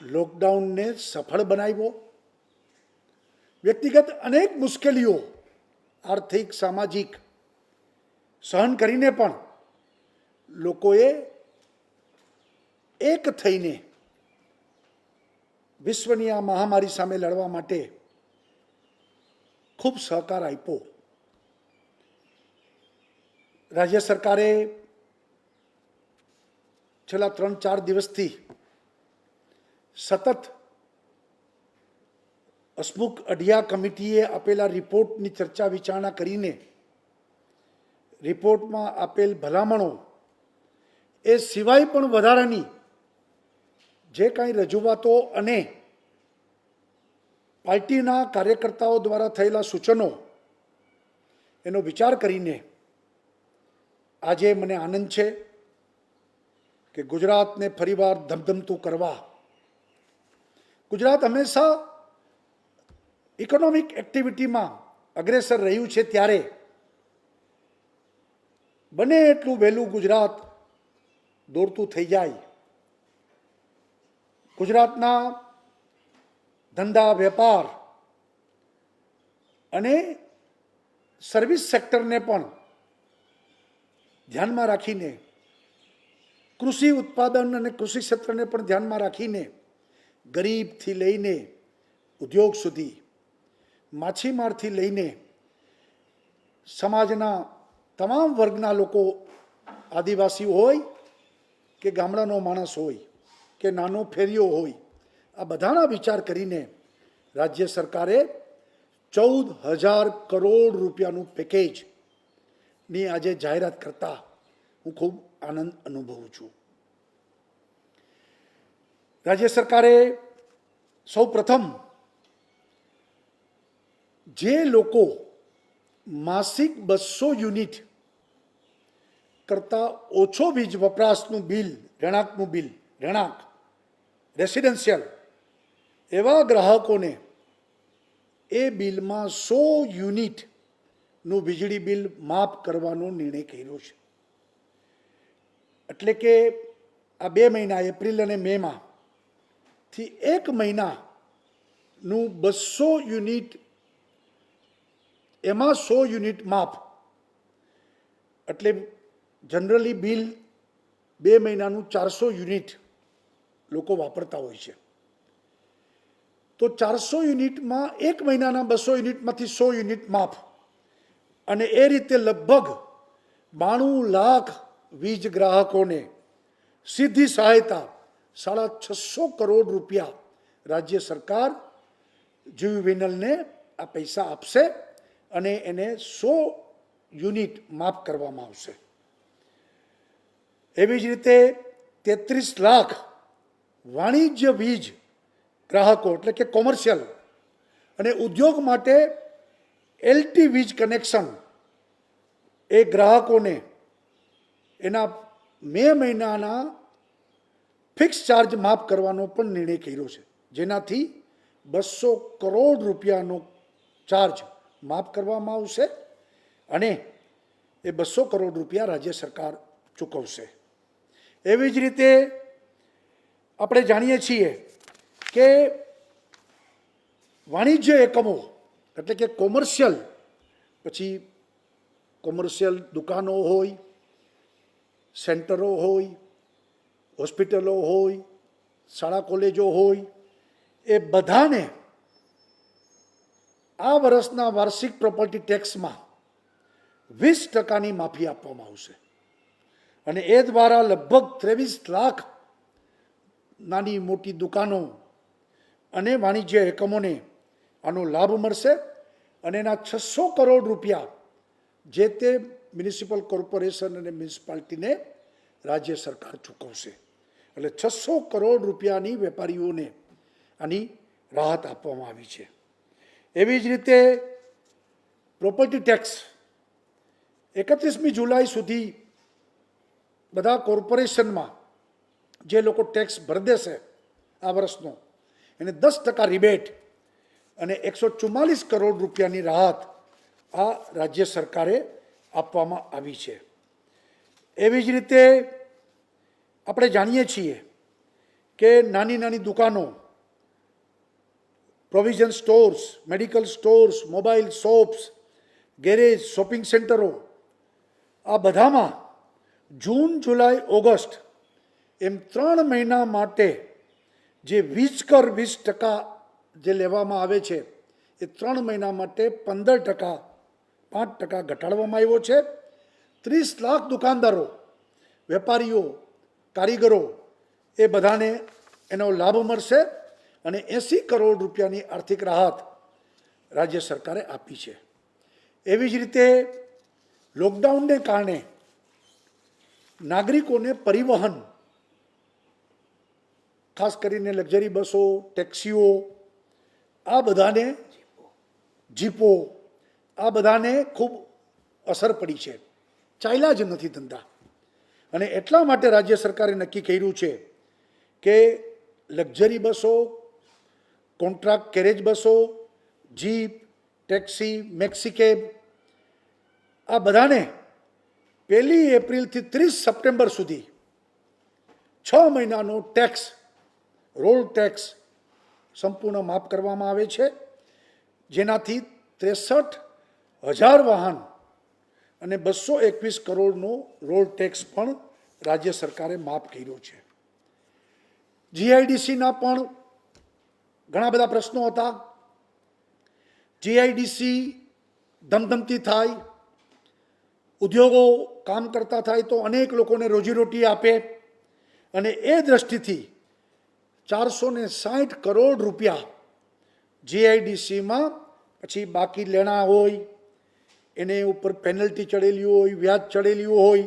લોકડાઉનને સફળ બનાવ્યો. વ્યક્તિગત અનેક મુશ્કેલીઓ આર્થિક સામાજિક સહન કરીને પણ લોકોએ એક થઈને વિશ્વની આ મહામારી સામે લડવા માટે ખૂબ સહકાર આપ્યો. રાજ્ય સરકારે છેલ્લા 3-4 દિવસથી સતત હસમુખ અઢિયા કમિટીએ આપેલા રિપોર્ટની ચર્ચા વિચારણા કરીને રિપોર્ટમાં આપેલ ભલામણો એ સિવાય પણ વધારાની જે કાંઈ રજૂઆતો અને પાર્ટીના કાર્યકર્તાઓ દ્વારા થયેલા સૂચનો એનો વિચાર કરીને આજે મને આનંદ છે કે ગુજરાતને ફરીવાર ધમધમતું કરવા, ગુજરાત હંમેશા ઇકોનોમિક એક્ટિવિટીમાં અગ્રેસર રહ્યું છે, ત્યારે બને એટલું વહેલું ગુજરાત દોડતું થઈ જાય. ગુજરાતના ધંધા વેપાર અને સર્વિસ સેક્ટરને પણ ધ્યાનમાં રાખીને, કૃષિ ઉત્પાદન અને કૃષિ ક્ષેત્રને પણ ધ્યાનમાં રાખીને ગરીબથી લઈને ઉદ્યોગ સુધી, માછીમારથી લઈને સમાજના તમામ વર્ગના લોકો, આદિવાસી હોય કે ગામડાનો માણસ હોય કે નાનો ફેરિયો હોય, આ બધાના વિચાર કરીને રાજ્ય સરકારે 14,000 કરોડ રૂપિયાનું પેકેજની આજે જાહેરાત કરતા હું ખૂબ આનંદ અનુભવું છું. રાજ્ય સરકારે સૌ પ્રથમ જે લોકો માસિક 200 યુનિટ કરતાં ઓછો વીજ વપરાશનું બિલ, રહેણાંક રેસિડેન્શિયલ, એવા ગ્રાહકોને એ બિલમાં 100 યુનિટનું વીજળી બિલ માફ કરવાનો નિર્ણય કર્યો છે. એટલે કે આ 2 મહિના, એપ્રિલ અને મેમાં થી 1 મહિનાનું 200 યુનિટ, એમાં 100 યુનિટ માફ. એટલે જનરલી બિલ 2 મહિનાનું 400 યુનિટ લોકો વાપરતા હોય છે. તો 400 યુનિટમાં 1 મહિનાના 200 યુનિટમાંથી 100 યુનિટ માફ, અને એ રીતે લગભગ 92 લાખ વીજ ગ્રાહકોને સીધી સહાયતા 650 કરોડ રૂપિયા રાજ્ય સરકાર જીવીવીએનએલને આ પૈસા આપશે અને એને 100 યુનિટ માફ કરવામાં આવશે. એવી જ રીતે 33 લાખ વાણિજ્ય વીજ ગ્રાહકો, એટલે કે કોમર્શિયલ અને ઉદ્યોગ માટે એલટી વીજ કનેક્શન, એ ગ્રાહકોને એના મે મહિનાના ફિક્સ ચાર્જ માફ કરવાનો પણ નિર્ણય કર્યો છે, જેનાથી 200 કરોડ રૂપિયાનો ચાર્જ માફ કરવામાં આવશે અને એ 200 કરોડ રૂપિયા રાજ્ય સરકાર ચૂકવશે. એવી જ રીતે આપણે જાણીએ છીએ કે વાણિજ્ય એકમો, એટલે કે કોમર્શિયલ, પછી કોમર્શિયલ દુકાનો હોય, સેન્ટરો હોય, હોસ્પિટલો હોય, શાળા કોલેજો હોય, એ બધાને આ વર્ષના વાર્ષિક પ્રોપર્ટી ટેક્સમાં 20% માફી આપવામાં આવશે. અને એ દ્વારા લગભગ 23 લાખ નાની મોટી દુકાનો અને વાણિજ્ય એકમોને આનો લાભ મળશે અને એના 600 કરોડ રૂપિયા જે તે મ્યુનિસિપલ કોર્પોરેશન અને મ્યુનિસિપાલિટીને રાજ્ય સરકાર ચૂકવશે. એટલે 600 કરોડ રૂપિયાની વેપારીઓને આની રાહત આપવામાં આવી છે. એવી જ રીતે પ્રોપર્ટી ટેક્સ 31મી જુલાઈ સુધી બધા કોર્પોરેશનમાં જે લોકો ટેક્સ ભરી દેશે આ વર્ષનો, એને 10% રિબેટ અને 144 કરોડ રૂપિયાની રાહત આ રાજ્ય સરકારે આપવામાં આવી છે. એવી જ રીતે આપણે જાણીએ છીએ કે નાની નાની દુકાનો, provision stores, medical stores, mobile shops, garage, shopping સેન્ટરો, આ બધામાં જૂન, જુલાઈ, ઓગસ્ટ એમ 3 મહિના માટે જે વીજ કર 20% જે લેવામાં આવે છે એ 3 મહિના માટે 15%, 5% ઘટાડવામાં આવ્યો છે. 30 લાખ દુકાનદારો, વેપારીઓ, કારીગરો એ બધાને એનો લાભ મળશે અને 80 કરોડ રૂપિયાની આર્થિક રાહત રાજ્ય સરકારે આપી છે. એવી જ રીતે લોકડાઉનને કારણે નાગરિકોને પરિવહન, ખાસ કરીને લક્ઝરી બસો, ટેક્સીઓ, આ બધાને, જીપો, આ બધાને ખૂબ અસર પડી છે. ચાલ્યા જ નથી ધંધા. અને એટલા માટે રાજ્ય સરકારે નક્કી કર્યું છે કે લક્ઝરી બસો, કોન્ટ્રાક્ટ કેરેજ બસો, જીપ, ટેક્સી, મેક્સી કેબ, આ બધાને 1 એપ્રિલથી 30 સપ્ટેમ્બર સુધી 6 મહિનાનો ટેક્સ, રોડ ટેક્સ સંપૂર્ણ માફ કરવામાં આવે છે, જેનાથી 63,000 વાહન અને 221 કરોડનો રોડ ટેક્સ પણ રાજ્ય સરકારે માફ કર્યો છે. જીઆઈડીસીના પણ ઘણા બધા પ્રશ્નો હતા. જીઆઈડીસી ધમધમતી થાય, ઉદ્યોગો કામ કરતા થાય તો અનેક લોકોને રોજીરોટી આપે, અને એ દ્રષ્ટિથી 460 કરોડ રૂપિયા જીઆઈડીસીમાં પછી બાકી લેણા હોય, એને ઉપર પેનલ્ટી ચડેલી હોય, વ્યાજ ચડેલી હોય,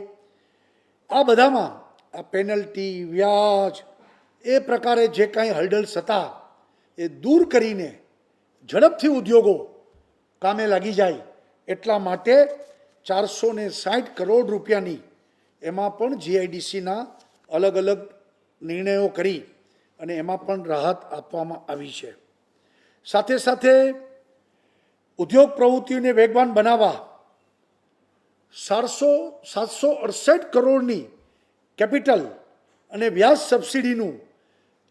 આ બધામાં આ પેનલ્ટી, વ્યાજ, એ પ્રકારે જે કાંઈ હર્ડલ્સ હતા એ દૂર કરીને ઝડપથી ઉદ્યોગો કામે લાગી જાય એટલા માટે 460 કરોડ રૂપિયાની એમાં પણ જીઆઈડીસીના અલગ અલગ નિર્ણયો કરી અને એમાં પણ રાહત આપવામાં આવી છે. સાથે સાથે ઉદ્યોગ પ્રવૃત્તિઓને વેગવાન બનાવવા 768 કરોડની કેપિટલ અને વ્યાજ સબસિડીનું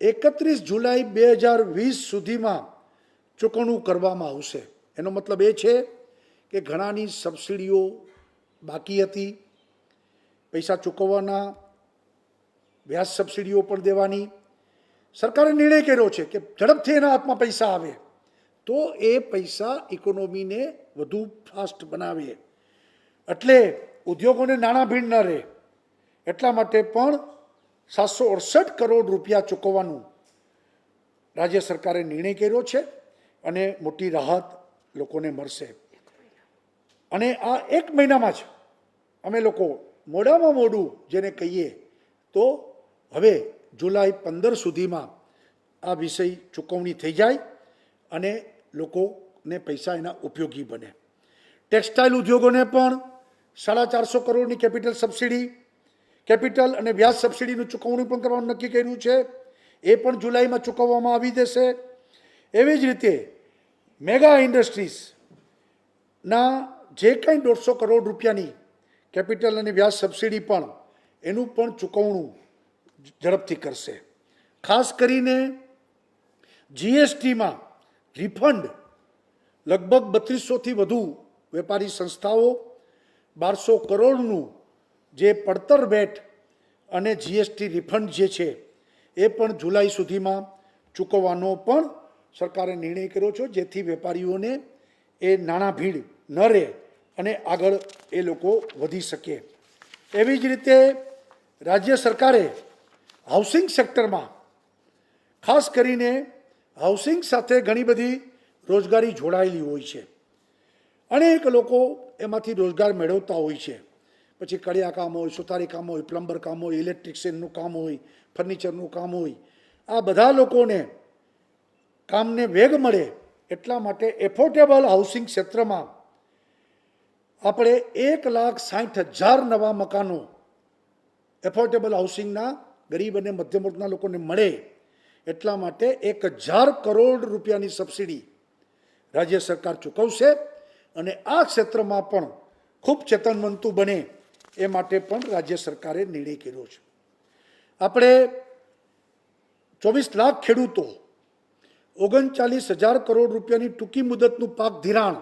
31 જુલાઈ 2020 સુધીમાં ચૂકવણું કરવામાં આવશે. એનો મતલબ એ છે કે ઘણાની સબસિડીઓ બાકી હતી, પૈસા ચૂકવવાના, વ્યાજ સબસિડીઓ પણ દેવાની. સરકારે નિર્ણય કર્યો છે કે ઝડપથી એના હાથમાં પૈસા આવે તો એ પૈસા ઇકોનોમીને વધુ ફાસ્ટ બનાવે, એટલે ઉદ્યોગોને નાણાં ભીડ ન રહે, એટલા માટે પણ 768 કરોડ રૂપિયા ચૂકવવાનું રાજ્ય સરકારે નિર્ણય કર્યો છે અને મોટી રાહત લોકોને મળશે. અને આ 1 મહિનામાં જ અમે લોકો મોડામાં મોડું જેને કહીએ તો હવે જુલાઈ 15 સુધીમાં આ વિષય ચૂકવણી થઈ જાય અને લોકોને પૈસા એના ઉપયોગી બને. ટેક્સટાઇલ ઉદ્યોગોને પણ 450 કરોડની કેપિટલ સબસિડી, કેપિટલ અને વ્યાજ સબસિડીનું ચૂકવણી પણ કરવાનું નક્કી કર્યું છે. એ પણ જુલાઈમાં ચૂકવવામાં આવી જશે. એવી જ રીતે મેગા ઇન્ડસ્ટ્રીઝના જે કંઈ 150 કરોડ રૂપિયાની કેપિટલ અને વ્યાજ સબસિડી પણ એનું પણ ચૂકવણું ઝડપથી કરશે. ખાસ કરીને જીએસટીમાં રિફંડ લગભગ 3200થી વધુ વેપારી સંસ્થાઓ 1200 કરોડનું જે પડતર વેટ અને જીએસટી રિફંડ જે છે એ પણ જુલાઈ સુધીમાં ચૂકવવાનો પણ સરકારે નિર્ણય કર્યો છે, જેથી વેપારીઓને એ નાણાં ભીડ ન રહે અને આગળ એ લોકો વધી શકે. એવી જ રીતે રાજ્ય સરકારે હાઉસિંગ સેક્ટરમાં, ખાસ કરીને હાઉસિંગ સાથે ઘણી બધી રોજગારી જોડાયેલી હોય છે, અનેક લોકો એમાંથી રોજગાર મેળવતા હોય છે. પછી કડિયા કામ હોય, સુતારી કામ હોય, પ્લમ્બર કામ હોય, ઇલેક્ટ્રિશિયનનું કામ હોય, ફર્નિચરનું કામ હોય, આ બધા લોકોને કામને વેગ મળે એટલા માટે એફોર્ડેબલ હાઉસિંગ ક્ષેત્રમાં આપણે 1,60,000 નવા મકાનો એફોર્ડેબલ હાઉસિંગના ગરીબ અને મધ્યમ વર્ગના લોકોને મળે એટલા માટે 1,000 કરોડ રૂપિયાની સબસિડી રાજ્ય સરકાર ચૂકવશે અને આ ક્ષેત્રમાં પણ ખૂબ ચેતનવંતુ બને એ માટે પણ રાજ્ય સરકારે નિર્ણય કર્યો છે. આપણે 24 લાખ ખેડૂતો 39,000 કરોડ રૂપિયાની ટૂંકી મુદતનું પાક ધિરાણ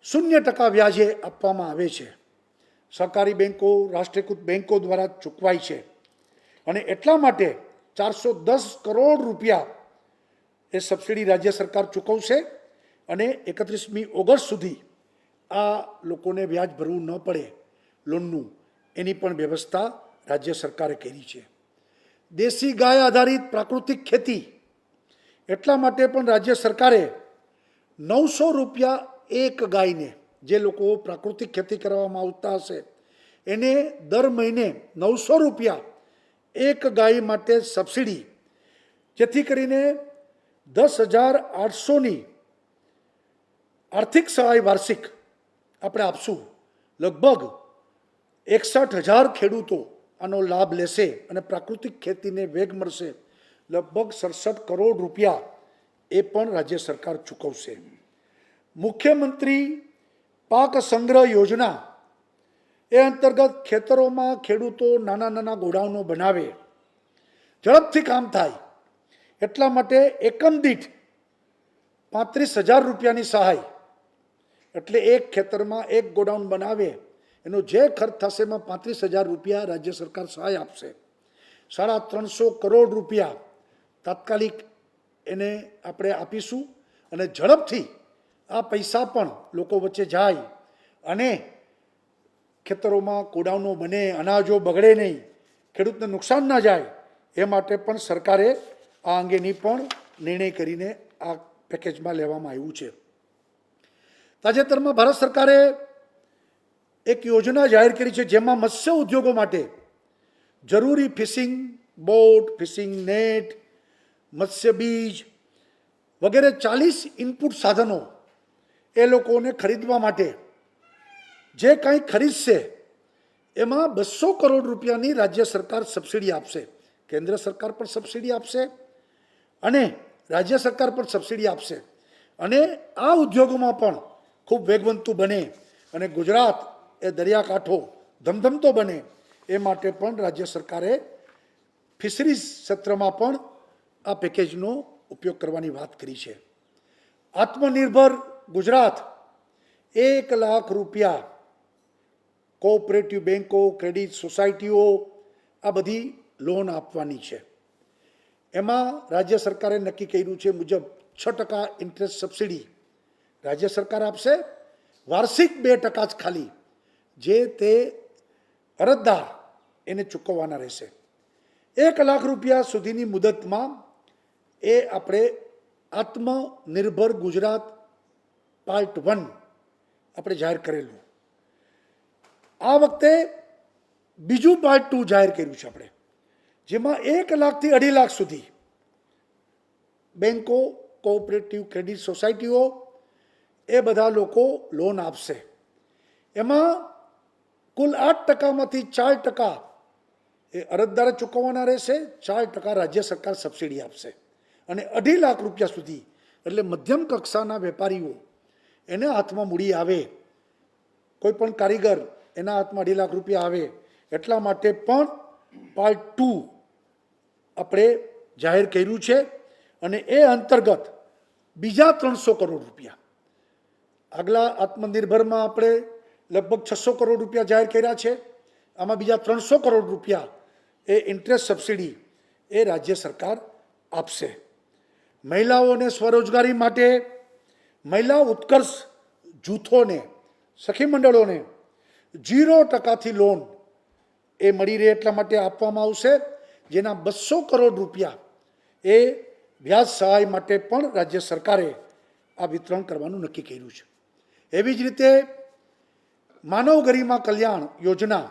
0% વ્યાજે આપવામાં આવે છે. સહકારી બેન્કો, રાષ્ટ્રીયકૃત બેન્કો દ્વારા ચૂકવાય છે અને એટલા માટે 410 કરોડ રૂપિયા એ સબસિડી રાજ્ય સરકાર ચૂકવશે અને 31મી ઓગસ્ટ સુધી આ લોકોને વ્યાજ ભરવું ન પડે લોનનું, એની પણ વ્યવસ્થા રાજ્ય સરકારે કરી છે. દેશી ગાય આધારિત પ્રાકૃતિક ખેતી, એટલા માટે પણ રાજ્ય સરકારે 900 રૂપિયા એક ગાયને, જે લોકો પ્રાકૃતિક ખેતી કરવામાં આવતા હશે એને દર મહિને 900 રૂપિયા એક ગાય માટે સબસિડી, જેથી કરીને 10,800ની આર્થિક સહાય વાર્ષિક આપણે આપશું. લગભગ 61,000 ખેડૂતો આનો લાભ લેશે અને પ્રાકૃતિક ખેતીને વેગ મળશે. લગભગ 67 કરોડ રૂપિયા એ પણ રાજ્ય સરકાર ચૂકવશે. મુખ્યમંત્રી પાક સંગ્રહ યોજના એ અંતર્ગત ખેતરોમાં ખેડૂતો નાના નાના ગોડાઉનો બનાવે, ઝડપથી કામ થાય એટલા માટે એકમ દીઠ 35,000 રૂપિયાની સહાય, એટલે એક ખેતરમાં એક ગોડાઉન બનાવે એનો જે ખર્ચ થશે એમાં 35,000 રૂપિયા રાજ્ય સરકાર સહાય આપશે. 350 કરોડ રૂપિયા તાત્કાલિક એને આપણે આપીશું અને ઝડપથી આ પૈસા પણ લોકો વચ્ચે જાય અને ખેતરોમાં ગોડાઉનો બને, અનાજો બગડે નહીં, ખેડૂતને નુકસાન ના જાય એ માટે પણ સરકારે આ અંગેની પણ નિર્ણય કરીને આ પેકેજમાં લેવામાં આવ્યું છે. તાજેતરમાં ભારત સરકારે એક યોજના જાહેર કરી છે જેમાં મત્સ્ય ઉદ્યોગો માટે જરૂરી ફિશિંગ બોટ, ફિશિંગ નેટ, મત્સ્ય બીજ વગેરે 40 ઇનપુટ સાધનો એ લોકોને ખરીદવા માટે જે કંઈ ખરીદશે એમાં 200 કરોડ રૂપિયાની રાજ્ય સરકાર સબસિડી આપશે. કેન્દ્ર સરકાર પણ સબસિડી આપશે અને રાજ્ય સરકાર પણ સબસિડી આપશે અને આ ઉદ્યોગોમાં પણ ખૂબ વેગવંતું બને અને ગુજરાત એ દરિયાકાંઠો ધમધમતો બને એ માટે પણ રાજ્ય સરકારે ફિશરીઝ ક્ષેત્રમાં પણ આ પેકેજનો ઉપયોગ કરવાની વાત કરી છે. આત્મનિર્ભર ગુજરાત 1 લાખ રૂપિયા કોઓપરેટિવ બેન્કો, ક્રેડિટ સોસાયટીઓ આ બધી લોન આપવાની છે. એમાં રાજ્ય સરકારે નક્કી કર્યું છે મુજબ 6% ઇન્ટરેસ્ટ સબસિડી રાજ્ય સરકાર આપશે, વાર્ષિક 2% જ ખાલી જે તે અરજદાર એને ચૂકવવાના રહેશે. 1 લાખ રૂપિયા સુધીની મુદતમાં એ આપણે આત્મનિર્ભર ગુજરાત પાર્ટ 1 આપણે જાહેર કરેલું. આ વખતે બીજું પાર્ટ 2 જાહેર કર્યું છે આપણે, જેમાં 1 લાખથી 2.5 લાખ સુધી બેન્કો, કોઓપરેટિવ ક્રેડિટ સોસાયટીઓ એ બધા લોકો લોન આપશે. એમાં કુલ 8%માંથી 4% એ અરજદારે ચૂકવવાના રહેશે, 4% રાજ્ય સરકાર સબસિડી આપશે અને 2.5 લાખ રૂપિયા સુધી એટલે મધ્યમ કક્ષાના વેપારીઓ એને હાથમાં મૂડી આવે, કોઈ પણ કારીગર એના હાથમાં 2.5 લાખ રૂપિયા આવે એટલા માટે પણ પાર્ટ 2 આપણે જાહેર કર્યું છે અને એ અંતર્ગત બીજા 300 કરોડ રૂપિયા, આગલા આત્મનિર્ભરમાં આપણે લગભગ 600 કરોડ રૂપિયા જાહેર કર્યા છે, આમાં બીજા 300 કરોડ રૂપિયા એ ઇન્ટરેસ્ટ સબસિડી એ રાજ્ય સરકાર આપશે. મહિલાઓને સ્વરોજગારી માટે મહિલા ઉત્કર્ષ જૂથોને, સખી મંડળોને 0%થી લોન એ મળી રહે એટલા માટે આપવામાં આવશે, જેના 200 કરોડ રૂપિયા એ વ્યાજ સહાય માટે પણ રાજ્ય સરકારે આ વિતરણ કરવાનું નક્કી કર્યું છે. એવી જ રીતે માનવ ગરિમા કલ્યાણ યોજના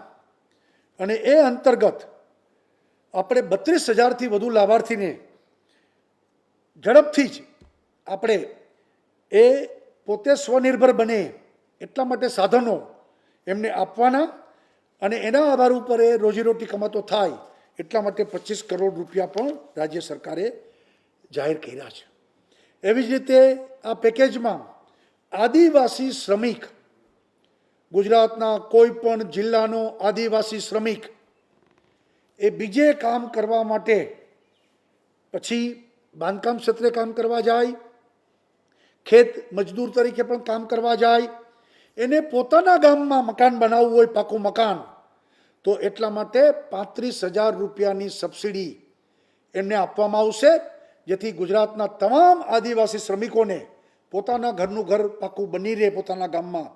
અને એ અંતર્ગત આપણે 32,000થી વધુ લાભાર્થીને ઝડપથી જ આપણે એ પોતે સ્વનિર્ભર બને એટલા માટે સાધનો એમને આપવાના અને એના આધાર ઉપર એ રોજીરોટી કમાતો થાય એટલા માટે 25 કરોડ રૂપિયા પણ રાજ્ય સરકારે જાહેર કર્યા છે. એવી જ રીતે આ પેકેજમાં આદિવાસી શ્રમિક, ગુજરાતના કોઈ પણ જિલ્લાનો આદિવાસી શ્રમિક એ બીજે કામ કરવા માટે પછી બાંધકામ ક્ષેત્રે કામ કરવા જાય, ખેત મજદૂર તરીકે પણ કામ કરવા જાય, એને પોતાના ગામમાં મકાન બનાવવું હોય, પાકું મકાન, તો એટલા માટે 35,000 રૂપિયાની સબસિડી એમને આપવામાં આવશે, જેથી ગુજરાતના તમામ આદિવાસી શ્રમિકોને પોતાના ઘરનું ઘર પાકું બની રહે પોતાના ગામમાં.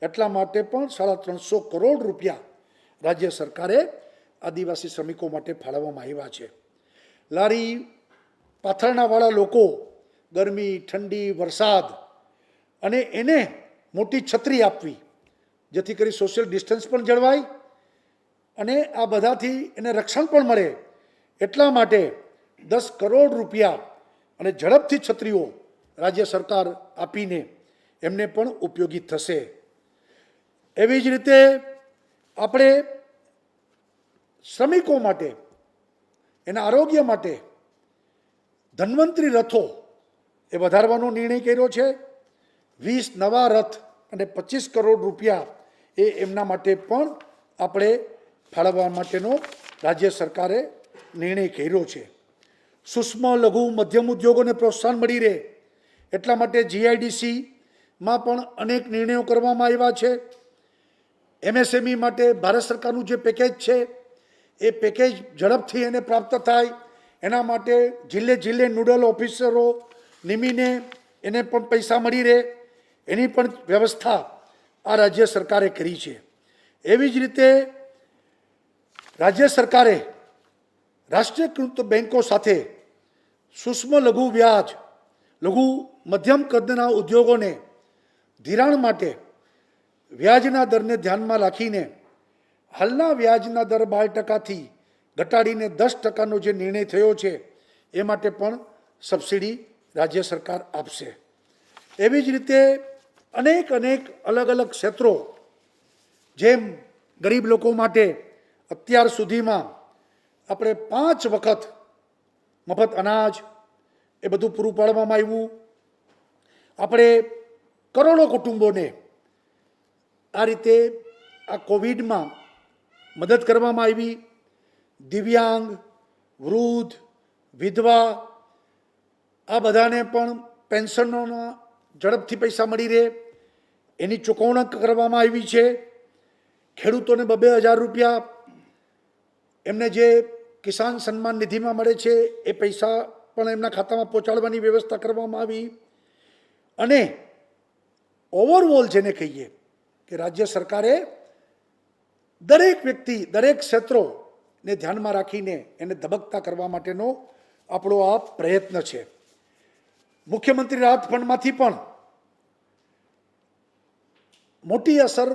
એટલા માટે પણ 350 કરોડ રૂપિયા રાજ્ય સરકારે આદિવાસી શ્રમિકો માટે ફાળવવામાં આવ્યા છે. લારી પાથરણાવાળા લોકો ગરમી, ઠંડી, વરસાદ, અને એને મોટી છત્રી આપવી, જેથી કરી સોશિયલ ડિસ્ટન્સ પણ જળવાય અને આ બધાથી એને રક્ષણ પણ મળે. એટલા માટે 10 કરોડ રૂપિયા અને ઝડપથી છત્રીઓ રાજ્ય સરકાર આપીને એમને પણ ઉપયોગી થશે. એવી જ રીતે આપણે શ્રમિકો માટે, એના આરોગ્ય માટે ધન્વંતરી રથો એ વધારવાનો નિર્ણય કર્યો છે. 20 નવા રથ અને 25 કરોડ રૂપિયા એ એમના માટે પણ આપણે ફાળવવા માટેનો રાજ્ય સરકારે નિર્ણય કર્યો છે. સૂક્ષ્મ, લઘુ, મધ્યમ ઉદ્યોગોને પ્રોત્સાહન મળી રહે એટલા માટે GIDCમાં પણ અનેક નિર્ણયો કરવામાં આવ્યા છે. MSME માટે ભારત સરકારનું જે પેકેજ છે એ પેકેજ ઝડપથી એને પ્રાપ્ત થાય એના માટે જિલ્લે જિલ્લે નોડલ ઓફિસરો નિમીને એને પણ પૈસા મળી રહે એની પણ વ્યવસ્થા આ રાજ્ય સરકારે કરી છે. એવી જ રીતે રાજ્ય સરકારે રાષ્ટ્રીયકૃત બેન્કો સાથે સૂક્ષ્મ લઘુ વ્યાજ, લઘુ મધ્યમ કદના ઉદ્યોગોને ધિરાણ માટે વ્યાજના દરને ધ્યાનમાં રાખીને હાલના વ્યાજના દર 12% ઘટાડીને 10%નો જે નિર્ણય થયો છે એ માટે પણ સબસિડી રાજ્ય સરકાર આપશે. એવી જ રીતે અનેક અલગ અલગ ક્ષેત્રો, જેમ ગરીબ લોકો માટે અત્યાર સુધીમાં આપણે 5 વખત મફત અનાજ એ બધું પૂરું પાડવામાં આવ્યું. આપણે કરોડો કુટુંબોને આ રીતે આ કોવિડમાં મદદ કરવામાં આવી. દિવ્યાંગ, વૃદ્ધ, વિધવા આ બધાને પણ પેન્શનોના ઝડપથી પૈસા મળી રહે એની ચૂકવણી કરવામાં આવી છે. ખેડૂતોને 2,000 રૂપિયા એમને જે કિસાન સન્માન નિધિમાં મળે છે એ પૈસા પણ એમના ખાતામાં પહોંચાડવાની વ્યવસ્થા કરવામાં આવી. અને ઓવરઓલ જેને કહીએ કે રાજ્ય સરકારે દરેક વ્યક્તિ, દરેક ક્ષેત્રોને ધ્યાનમાં રાખીને એને ધબકતા કરવા માટેનો આપણો આ પ્રયત્ન છે. મુખ્યમંત્રી રાહત ફંડમાંથી પણ મોટી અસર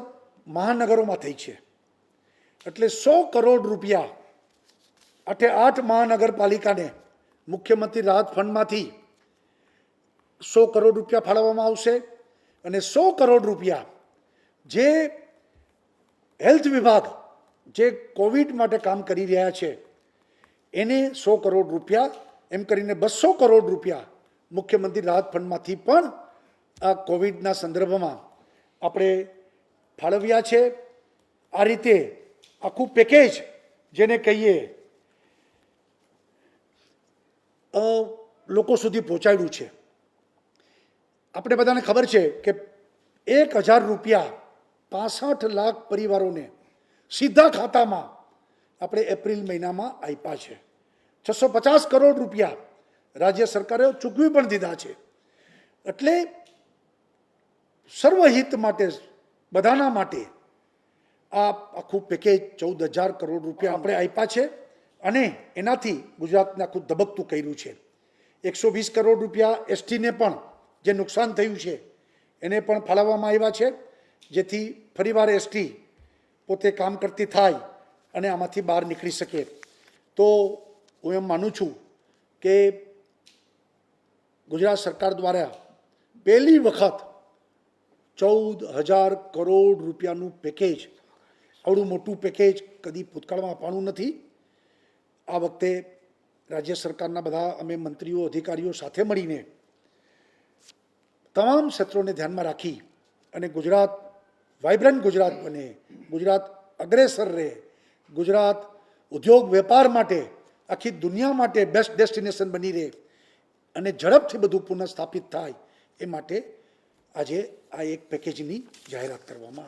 મહાનગરોમાં થઈ છે. એટલે 100 કરોડ રૂપિયા 8 મહાનગરપાલિકાને મુખ્યમંત્રી રાહત ફંડમાંથી 100 કરોડ રૂપિયા ફાળવવામાં આવશે. અને 100 કરોડ રૂપિયા જે હેલ્થ વિભાગ જે કોવિડ માટે કામ કરી રહ્યા છે એને 100 કરોડ રૂપિયા, એમ કરીને 200 કરોડ રૂપિયા મુખ્યમંત્રી રાહત ફંડમાંથી પણ આ કોવિડના સંદર્ભમાં આપણે ફાળવ્યા છે. આ રીતે આખું પેકેજ જેને કહીએ લોકો સુધી પહોંચાડ્યું છે. આપણે બધાને ખબર છે કે 1,000 રૂપિયા 65 લાખ પરિવારોને સીધા ખાતામાં આપણે એપ્રિલ મહિનામાં આપ્યા છે. 650 કરોડ રૂપિયા રાજ્ય સરકારે ચૂકવી પણ દીધા છે. એટલે સર્વહિત માટે, બધાના માટે આ આખું પેકેજ 14,000 કરોડ રૂપિયા આપણે આપ્યા છે. અને એનાથી ગુજરાતને આખું ધબકતું કર્યું છે. 120 કરોડ રૂપિયા એસટીને પણ જે નુકસાન થયું છે એને પણ ફાળવવામાં આવ્યા છે, જેથી ફરીવાર એસટી પોતે કામ કરતી થાય અને આમાંથી બહાર નીકળી શકે. તો હું એમ માનું છું કે ગુજરાત સરકાર દ્વારા પહેલી વખત 14,000 કરોડ રૂપિયાનું પેકેજ, આવડું મોટું પેકેજ કદી ભૂતકાળમાં આપવાનું નથી. આ વખતે રાજ્ય સરકારના બધા અમે મંત્રીઓ, અધિકારીઓ સાથે મળીને તમામ ક્ષેત્રોને ધ્યાનમાં રાખી અને ગુજરાત વાઇબ્રન્ટ ગુજરાત બને, ગુજરાત અગ્રેસર રહે, ગુજરાત ઉદ્યોગ વેપાર માટે આખી દુનિયા માટે બેસ્ટ ડેસ્ટિનેશન બની રહે અને ઝડપથી બધું પુનઃસ્થાપિત થાય એ માટે આજે આ એક પેકેજની જાહેરાત કરવામાં આવે